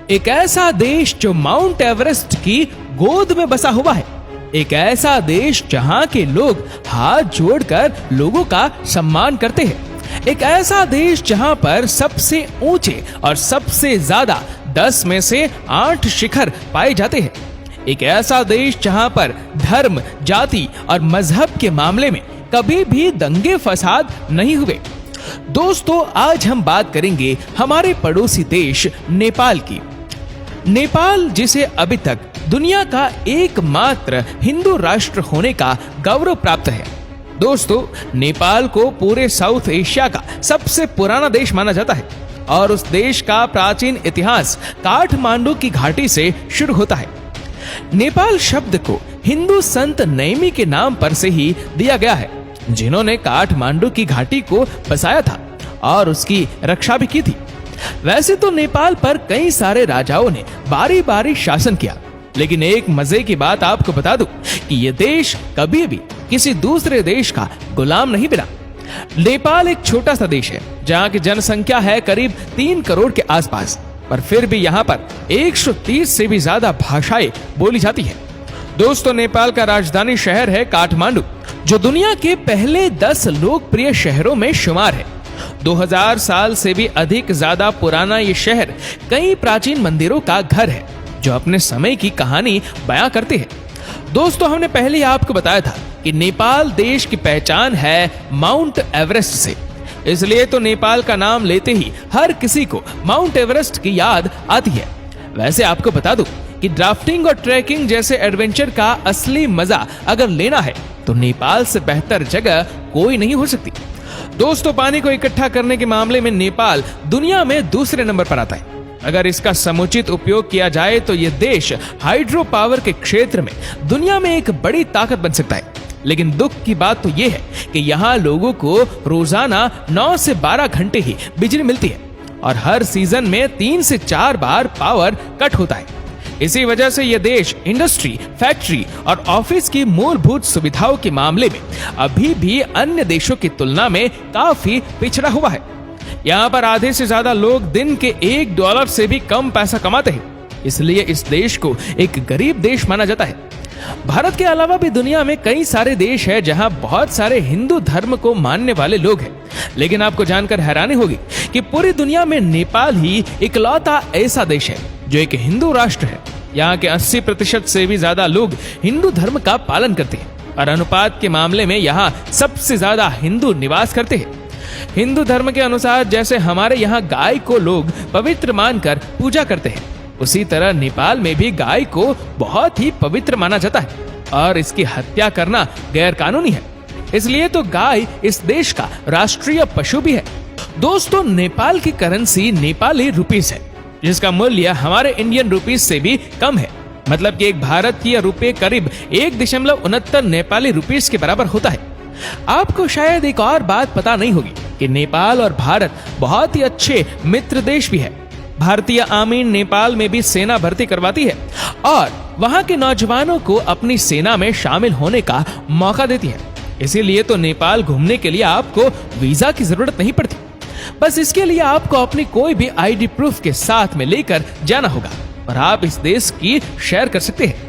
एक ऐसा देश जो माउंट एवरेस्ट की गोद में बसा हुआ है, एक ऐसा देश जहां के लोग हाथ जोड़कर लोगों का सम्मान करते हैं, एक ऐसा देश जहां पर सबसे ऊंचे और सबसे ज्यादा 10 में से 8 शिखर पाए जाते हैं, एक ऐसा देश जहां पर धर्म, जाति और मजहब के मामले में कभी भी दंगे फसाद नहीं हुए। दोस्तों, आज हम बात करेंगे हमारे पड़ोसी देश नेपाल की। नेपाल, जिसे अभी तक दुनिया का एकमात्र हिंदू राष्ट्र होने का गौरव प्राप्त है। दोस्तों, नेपाल को पूरे साउथ एशिया का सबसे पुराना देश माना जाता है और उस देश का प्राचीन इतिहास काठमांडू की घाटी से शुरू होता है। नेपाल शब्द को हिंदू संत नैमी के नाम पर से ही दिया गया है, जिन्होंने काठमांडू की घाटी को बसाया था और उसकी रक्षा भी की थी। वैसे तो नेपाल पर कई सारे राजाओं ने बारी बारी शासन किया, लेकिन एक मजे की बात आपको बता दूं कि यह देश कभी भी किसी दूसरे देश का गुलाम नहीं बना। नेपाल एक छोटा सा देश है जहां की जनसंख्या है करीब 3 करोड़ के आसपास, पर फिर भी यहाँ पर 130 से भी ज्यादा भाषाएं बोली जाती है। दोस्तों, नेपाल का राजधानी शहर है काठमांडू, जो दुनिया के पहले 10 लोकप्रिय शहरों में शुमार है। 2000 साल से भी अधिक ज्यादा पुराना ये शहर कई प्राचीन मंदिरों का घर है, जो अपने समय की कहानी बयां करते हैं। दोस्तों, हमने पहले ही आपको बताया था कि नेपाल देश की पहचान है माउंट एवरेस्ट से, इसलिए तो नेपाल का नाम लेते ही हर किसी को माउंट एवरेस्ट की याद आती है। वैसे आपको बता दूं कि ड्राफ्टिंग और ट्रैकिंग जैसे एडवेंचर का असली मजा अगर लेना है तो नेपाल से बेहतर जगह कोई नहीं हो सकती। दोस्तों, पानी को इकट्ठा करने के मामले में नेपाल दुनिया में दूसरे नंबर पर आता है। अगर इसका समुचित उपयोग किया जाए तो यह देश हाइड्रो पावर के क्षेत्र में दुनिया में एक बड़ी ताकत बन सकता है। लेकिन दुख की बात तो यह है कि यहाँ लोगों को रोजाना 9 से 12 घंटे ही बिजली मिलती है और हर सीजन में 3 से 4 बार पावर कट होता है। इसी वजह से यह देश इंडस्ट्री, फैक्ट्री और ऑफिस की मूलभूत सुविधाओं के मामले में अभी भी अन्य देशों की तुलना में काफी पिछड़ा हुआ है। यहाँ पर आधे से ज्यादा लोग दिन के $1 से भी कम पैसा कमाते हैं, इसलिए इस देश को एक गरीब देश माना जाता है। भारत के अलावा भी दुनिया में कई सारे देश हैं जहां बहुत सारे हिंदू धर्म को मानने वाले लोग हैं, लेकिन आपको जानकर हैरानी होगी कि पूरी दुनिया में नेपाल ही इकलौता ऐसा देश है जो एक हिंदू राष्ट्र है। यहाँ के 80% से भी ज्यादा लोग हिंदू धर्म का पालन करते हैं और अनुपात के मामले में यहाँ सबसे ज्यादा हिंदू निवास करते हैं। हिंदू धर्म के अनुसार जैसे हमारे यहाँ गाय को लोग पवित्र मानकर पूजा करते हैं, उसी तरह नेपाल में भी गाय को बहुत ही पवित्र माना जाता है और इसकी हत्या करना गैर कानूनी है। इसलिए तो गाय इस देश का राष्ट्रीय पशु भी है। दोस्तों, नेपाल की करेंसी नेपाली रुपीस है, जिसका मूल्य हमारे इंडियन रुपीस से भी कम है। मतलब कि एक भारतीय रुपये करीब 1.69 नेपाली रुपीस के बराबर होता है। आपको शायद एक और बात पता नहीं होगी कि नेपाल और भारत बहुत ही अच्छे मित्र देश भी है। भारतीय आर्मी नेपाल में भी सेना भर्ती करवाती है और वहां के नौजवानों को अपनी सेना में शामिल होने का मौका देती है। इसीलिए तो नेपाल घूमने के लिए आपको वीजा की जरूरत नहीं पड़ती। बस इसके लिए आपको अपनी कोई भी आईडी प्रूफ के साथ में लेकर जाना होगा और आप इस देश की शेयर कर सकते हैं।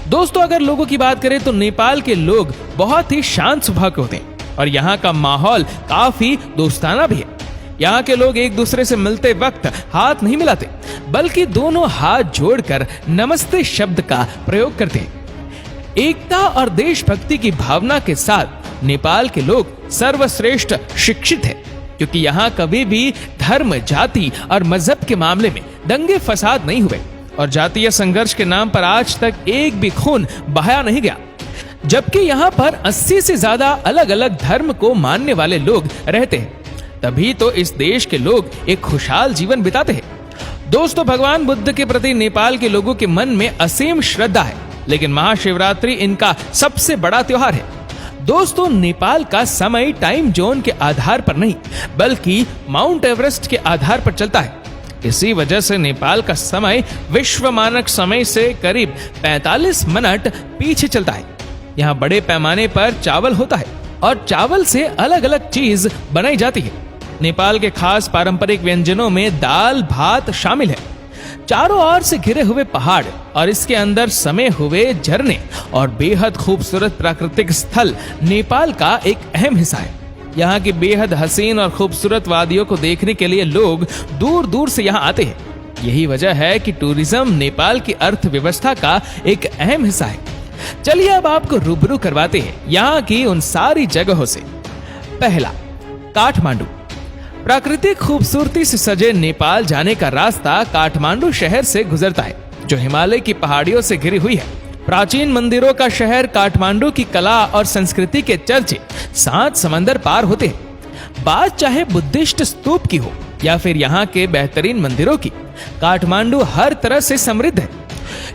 दोस्तों, अगर लोगों की बात करें तो नेपाल के लोग बहुत ही शांत स्वभाव के होते हैं और यहाँ का माहौल काफी दोस्ताना भी है। यहाँ के लोग एक दूसरे से मिलते वक्त हाथ नहीं मिलाते, बल्कि दोनों हाथ जोड़कर नमस्ते शब्द का प्रयोग करते हैं। एकता और देशभक्ति की भावना के साथ नेपाल के लोग सर्वश्रेष्ठ शिक्षित हैं, क्योंकि यहाँ कभी भी धर्म, जाति और मजहब के मामले में दंगे फसाद नहीं हुए और जातीय संघर्ष के नाम पर आज तक एक भी खून बहाया नहीं गया। जबकि यहाँ पर 80 से ज्यादा अलग अलग धर्म को मानने वाले लोग रहते हैं, तभी तो इस देश के लोग एक खुशहाल जीवन बिताते हैं। दोस्तों, भगवान बुद्ध के प्रति नेपाल के लोगों के मन में असीम श्रद्धा है, लेकिन महाशिवरात्रि इनका सबसे बड़ा त्योहार है। दोस्तों, नेपाल का समय टाइम जोन के आधार पर नहीं, बल्कि माउंट एवरेस्ट के आधार पर चलता है। इसी वजह से नेपाल का समय विश्व मानक समय से करीब 45 मिनट पीछे चलता है। यहाँ बड़े पैमाने पर चावल होता है और चावल से अलग अलग चीज बनाई जाती है। नेपाल के खास पारंपरिक व्यंजनों में दाल भात शामिल है। चारों ओर से घिरे हुए पहाड़ और इसके अंदर समे हुए झरने और बेहद खूबसूरत प्राकृतिक स्थल नेपाल का एक अहम हिस्सा है। यहाँ की बेहद हसीन और खूबसूरत वादियों को देखने के लिए लोग दूर दूर से यहाँ आते हैं। यही वजह है कि टूरिज्म नेपाल की अर्थव्यवस्था का एक अहम हिस्सा है। चलिए अब आपको रूबरू करवाते हैं यहाँ की उन सारी जगहों से। पहला, काठमांडू। प्राकृतिक खूबसूरती से सजे नेपाल जाने का रास्ता काठमांडू शहर से गुजरता है, जो हिमालय की पहाड़ियों से घिरी हुई है। प्राचीन मंदिरों का शहर काठमांडू की कला और संस्कृति के चर्चे 7 समंदर पार होते हैं। बात चाहे बुद्धिस्ट स्तूप की हो या फिर यहाँ के बेहतरीन मंदिरों की, काठमांडू हर तरह से समृद्ध है।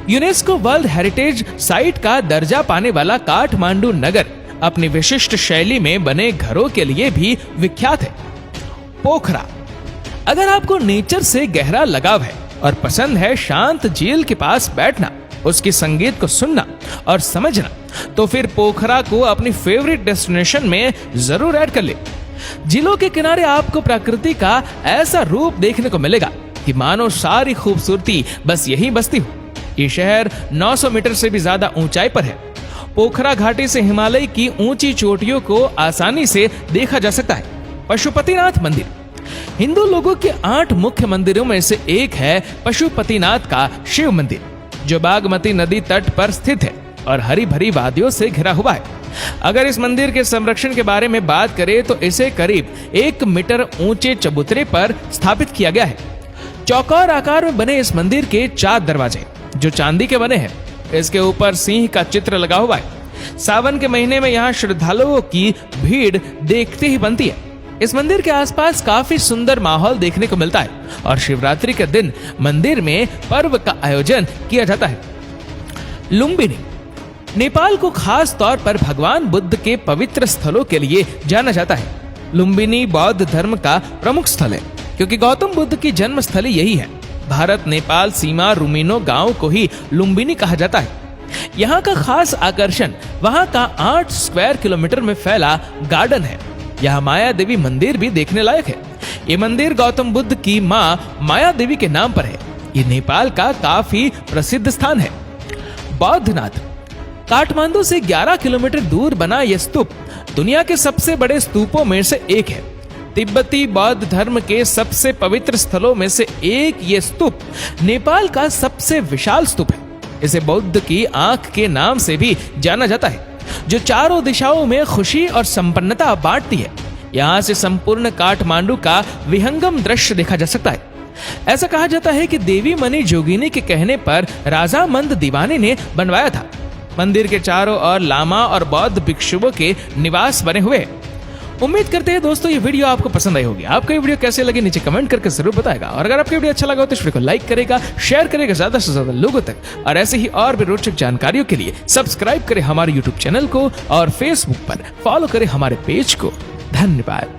यूनेस्को वर्ल्ड हेरिटेज साइट का दर्जा पाने वाला काठमांडू नगर अपनी विशिष्ट शैली में बने घरों के लिए भी विख्यात है। पोखरा। अगर आपको नेचर से गहरा लगाव है और पसंद है शांत झील के पास बैठना, उसकी संगीत को सुनना और समझना, तो फिर पोखरा को अपनी फेवरेट डेस्टिनेशन में जरूर ऐड कर ले। झीलों के किनारे आपको प्रकृति का ऐसा रूप देखने को मिलेगा कि मानो सारी खूबसूरती बस यही बसती हो। ये शहर 900 मीटर से भी ज्यादा ऊंचाई पर है। पोखरा घाटी से हिमालय की ऊंची चोटियों को आसानी से देखा जा सकता है। पशुपतिनाथ मंदिर। हिंदू लोगों के 8 मुख्य मंदिरों में से एक है पशुपतिनाथ का शिव मंदिर, जो बागमती नदी तट पर स्थित है और हरी भरी वादियों से घिरा हुआ है। अगर इस मंदिर के संरक्षण के बारे में बात करें तो इसे करीब 1 मीटर ऊंचे चबूतरे पर स्थापित किया गया है। चौकोर आकार में बने इस मंदिर के 4 दरवाजे जो चांदी के बने हैं। इसके ऊपर सिंह का चित्र लगा हुआ है। सावन के महीने में यहाँ श्रद्धालुओं की भीड़ देखते ही बनती है। इस मंदिर के आसपास काफी सुंदर माहौल देखने को मिलता है और शिवरात्रि के दिन मंदिर में पर्व का आयोजन किया जाता है। लुम्बिनी। नेपाल को खास तौर पर भगवान बुद्ध के पवित्र स्थलों के लिए जाना जाता है। लुम्बिनी बौद्ध धर्म का प्रमुख स्थल है, क्योंकि गौतम बुद्ध की जन्म स्थली यही है। भारत नेपाल सीमा रुमिनो गांव को ही लुम्बिनी कहा जाता है। यहाँ का खास आकर्षण वहाँ का 8 स्क्वायर किलोमीटर में फैला गार्डन है। यहाँ माया देवी मंदिर भी देखने लायक है। ये मंदिर गौतम बुद्ध की माँ माया देवी के नाम पर है। ये नेपाल का काफी प्रसिद्ध स्थान है। बौद्धनाथ। काठमांडू से 11 किलोमीटर दूर बना यह स्तूप दुनिया के सबसे बड़े स्तूपों में से एक है। तिब्बती बौद्ध धर्म के सबसे पवित्र स्थलों में से एक ये स्तूप नेपाल का सबसे विशाल स्तूप है। इसे बुद्ध की आंख के नाम से भी जाना जाता है, जो चारों दिशाओं में खुशी और संपन्नता बांटती है। यहाँ से संपूर्ण काठमांडू का विहंगम दृश्य देखा जा सकता है। ऐसा कहा जाता है कि देवी मणि जोगिनी के कहने पर राजा मंद दीवानी ने बनवाया था। मंदिर के चारों ओर लामा और बौद्ध भिक्षुओं के निवास बने हुए हैं। उम्मीद करते हैं दोस्तों ये वीडियो आपको पसंद आई होगी। आपको ये वीडियो कैसे लगी नीचे कमेंट करके जरूर बताएगा, और अगर आपको वीडियो अच्छा लगा हो तो इस वीडियो को लाइक करेगा, शेयर करेगा ज्यादा से ज्यादा लोगों तक, और ऐसे ही और भी रोचक जानकारियों के लिए सब्सक्राइब करें हमारे यूट्यूब चैनल को और फेसबुक पर फॉलो करें हमारे पेज को। धन्यवाद।